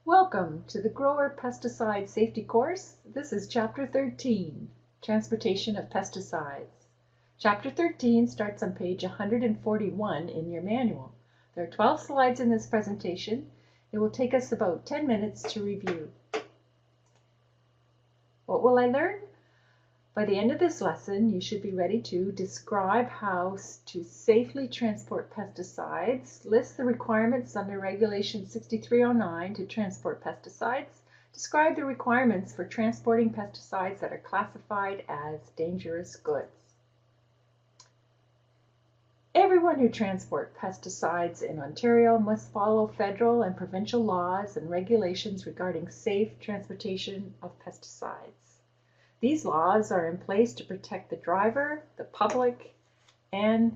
Welcome to the Grower Pesticide Safety course. This is Chapter 13, Transportation of Pesticides. Chapter 13 starts on page 141 in your manual. There are 12 slides in this presentation. It will take us about 10 minutes to review. What will I learn? By the end of this lesson, you should be ready to describe how to safely transport pesticides, list the requirements under Regulation 6309 to transport pesticides, describe the requirements for transporting pesticides that are classified as dangerous goods. Everyone who transports pesticides in Ontario must follow federal and provincial laws and regulations regarding safe transportation of pesticides. These laws are in place to protect the driver, the public, and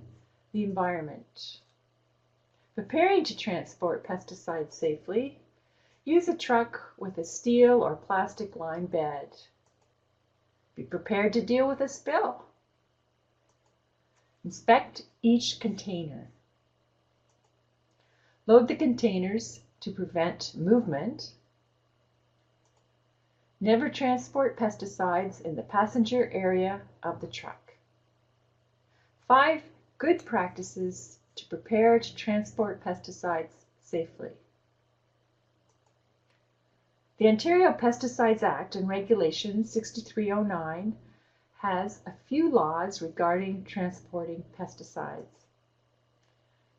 the environment. Preparing to transport pesticides safely, use a truck with a steel or plastic lined bed. Be prepared to deal with a spill. Inspect each container. Load the containers to prevent movement. Never transport pesticides in the passenger area of the truck. 5 good practices to prepare to transport pesticides safely. The Ontario Pesticides Act and Regulation 6309 has a few laws regarding transporting pesticides.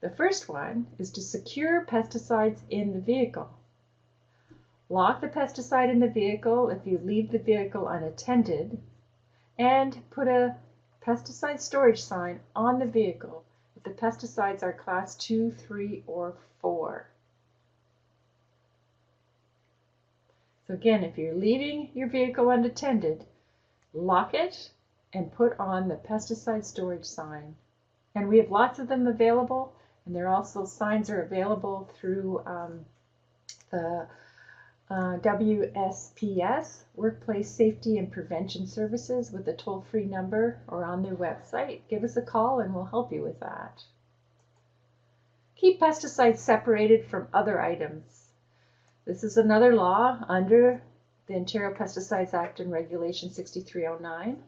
The first one is to secure pesticides in the vehicle. Lock the pesticide in the vehicle if you leave the vehicle unattended, and put a pesticide storage sign on the vehicle if the pesticides are class 2, 3, or 4. So again, if you're leaving your vehicle unattended, lock it and put on the pesticide storage sign. And we have lots of them available, and there also signs are available through the WSPS, Workplace Safety and Prevention Services, with a toll-free number, or on their website. Give us a call and we'll help you with that. Keep pesticides separated from other items. This is another law under the Ontario Pesticides Act and Regulation 6309.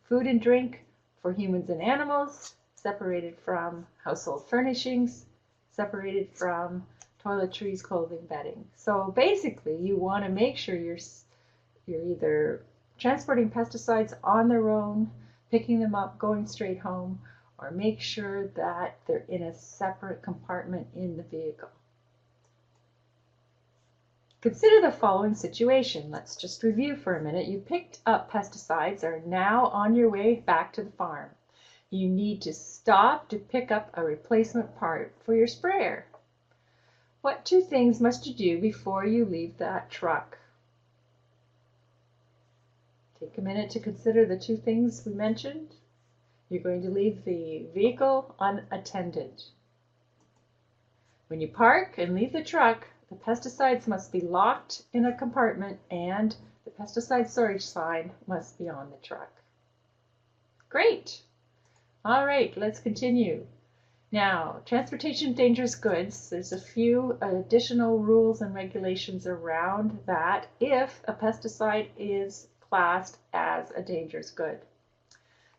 Food and drink for humans and animals, separated from household furnishings, separated from toiletries, clothing, bedding. So basically, you want to make sure you're either transporting pesticides on their own, picking them up, going straight home, or make sure that they're in a separate compartment in the vehicle. Consider the following situation. Let's just review for a minute. You picked up pesticides, are now on your way back to the farm. You need to stop to pick up a replacement part for your sprayer. What 2 things must you do before you leave that truck? Take a minute to consider the 2 things we mentioned. You're going to leave the vehicle unattended. When you park and leave the truck, the pesticides must be locked in a compartment and the pesticide storage sign must be on the truck. Great! All right, let's continue. Now, transportation of dangerous goods, there's a few additional rules and regulations around that if a pesticide is classed as a dangerous good.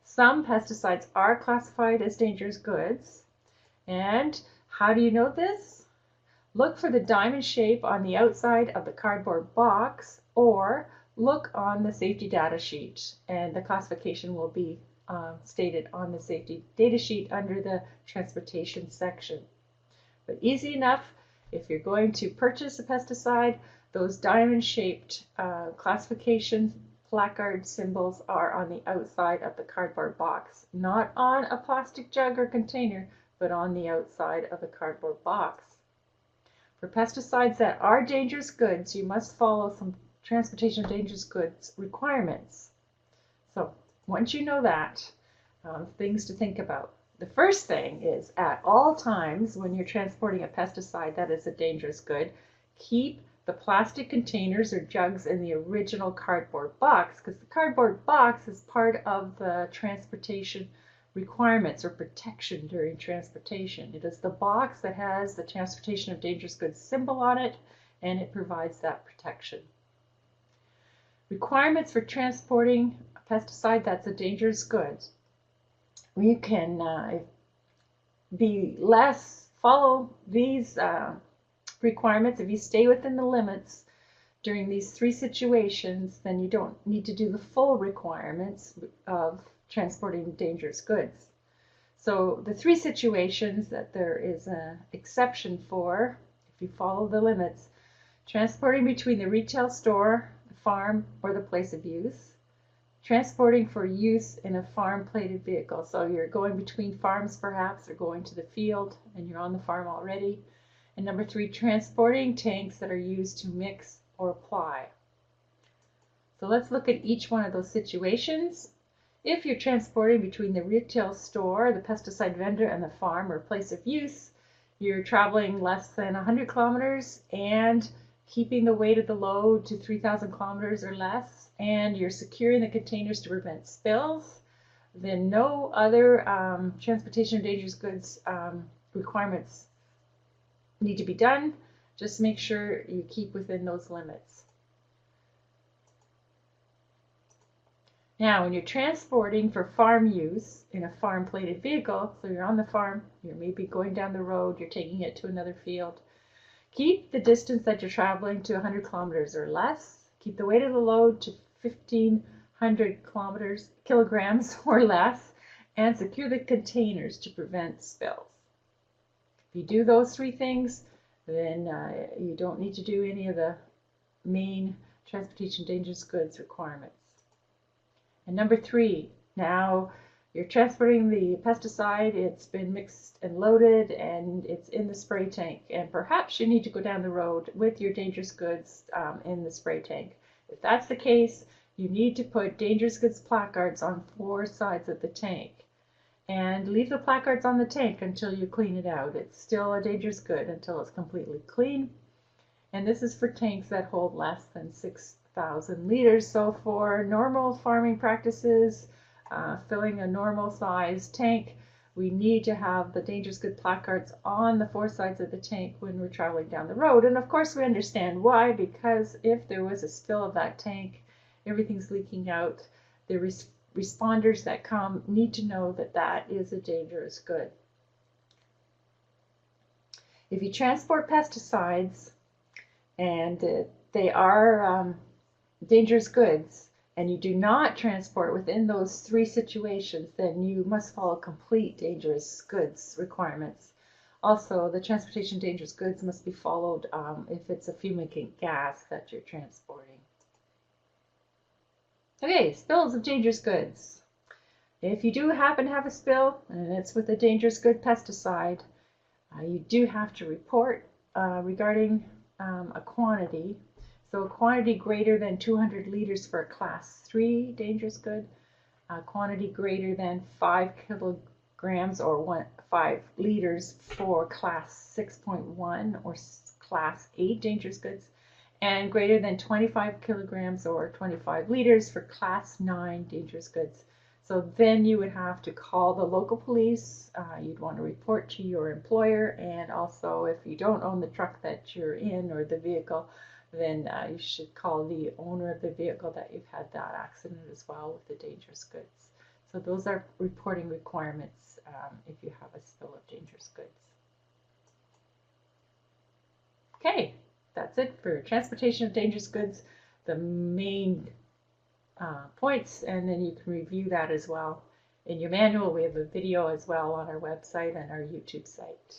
Some pesticides are classified as dangerous goods. And how do you know this? Look for the diamond shape on the outside of the cardboard box, or look on the safety data sheet, and the classification will be stated on the safety data sheet under the transportation section. But easy enough, if you're going to purchase a pesticide, those diamond-shaped classification placard symbols are on the outside of the cardboard box, not on a plastic jug or container, but on the outside of the cardboard box. For pesticides that are dangerous goods, you must follow some transportation of dangerous goods requirements. So once you know that, things to think about. The first thing is, at all times when you're transporting a pesticide that is a dangerous good, keep the plastic containers or jugs in the original cardboard box, because the cardboard box is part of the transportation requirements or protection during transportation. It is the box that has the transportation of dangerous goods symbol on it, and it provides that protection. Requirements for transporting a pesticide that's a dangerous good. You can follow these requirements. If you stay within the limits during these 3 situations, then you don't need to do the full requirements of transporting dangerous goods. So the 3 situations that there is an exception for, if you follow the limits: transporting between the retail store, the farm, or the place of use; transporting for use in a farm-plated vehicle. So you're going between farms perhaps, or going to the field and you're on the farm already. And number 3, transporting tanks that are used to mix or apply. So let's look at each one of those situations. If you're transporting between the retail store, the pesticide vendor, and the farm or place of use, you're traveling less than 100 kilometers and keeping the weight of the load to 3,000 kilometers or less, and you're securing the containers to prevent spills, then no other transportation of dangerous goods requirements need to be done. Just make sure you keep within those limits. Now, when you're transporting for farm use in a farm-plated vehicle, so you're on the farm, you're maybe going down the road, you're taking it to another field, keep the distance that you're traveling to 100 kilometers or less. Keep the weight of the load to 1,500 kilograms or less, and secure the containers to prevent spills. If you do those 3 things, then you don't need to do any of the main transportation dangerous goods requirements. And number 3, now you're transporting the pesticide, it's been mixed and loaded, and it's in the spray tank. And perhaps you need to go down the road with your dangerous goods in the spray tank. If that's the case, you need to put dangerous goods placards on 4 sides of the tank. And leave the placards on the tank until you clean it out. It's still a dangerous good until it's completely clean. And this is for tanks that hold less than 6,000 liters. So for normal farming practices, filling a normal size tank, we need to have the dangerous good placards on the 4 sides of the tank when we're traveling down the road. And of course we understand why, because if there was a spill of that tank, everything's leaking out, the responders that come need to know that that is a dangerous good. If you transport pesticides and they are dangerous goods, and you do not transport within those 3 situations, then you must follow complete dangerous goods requirements. Also, the transportation dangerous goods must be followed if it's a fumigant gas that you're transporting. Okay, spills of dangerous goods. If you do happen to have a spill, and it's with a dangerous good pesticide, you do have to report regarding a quantity. So a quantity greater than 200 liters for a class 3 dangerous good, a quantity greater than 5 kilograms or 5 liters for class 6.1 or class 8 dangerous goods, and greater than 25 kilograms or 25 liters for class 9 dangerous goods. So then you would have to call the local police, you'd want to report to your employer, and also if you don't own the truck that you're in or the vehicle, then you should call the owner of the vehicle that you've had that accident as well with the dangerous goods. So those are reporting requirements if you have a spill of dangerous goods. Okay, that's it for transportation of dangerous goods, the main points, and then you can review that as well in your manual. We have a video as well on our website and our YouTube site.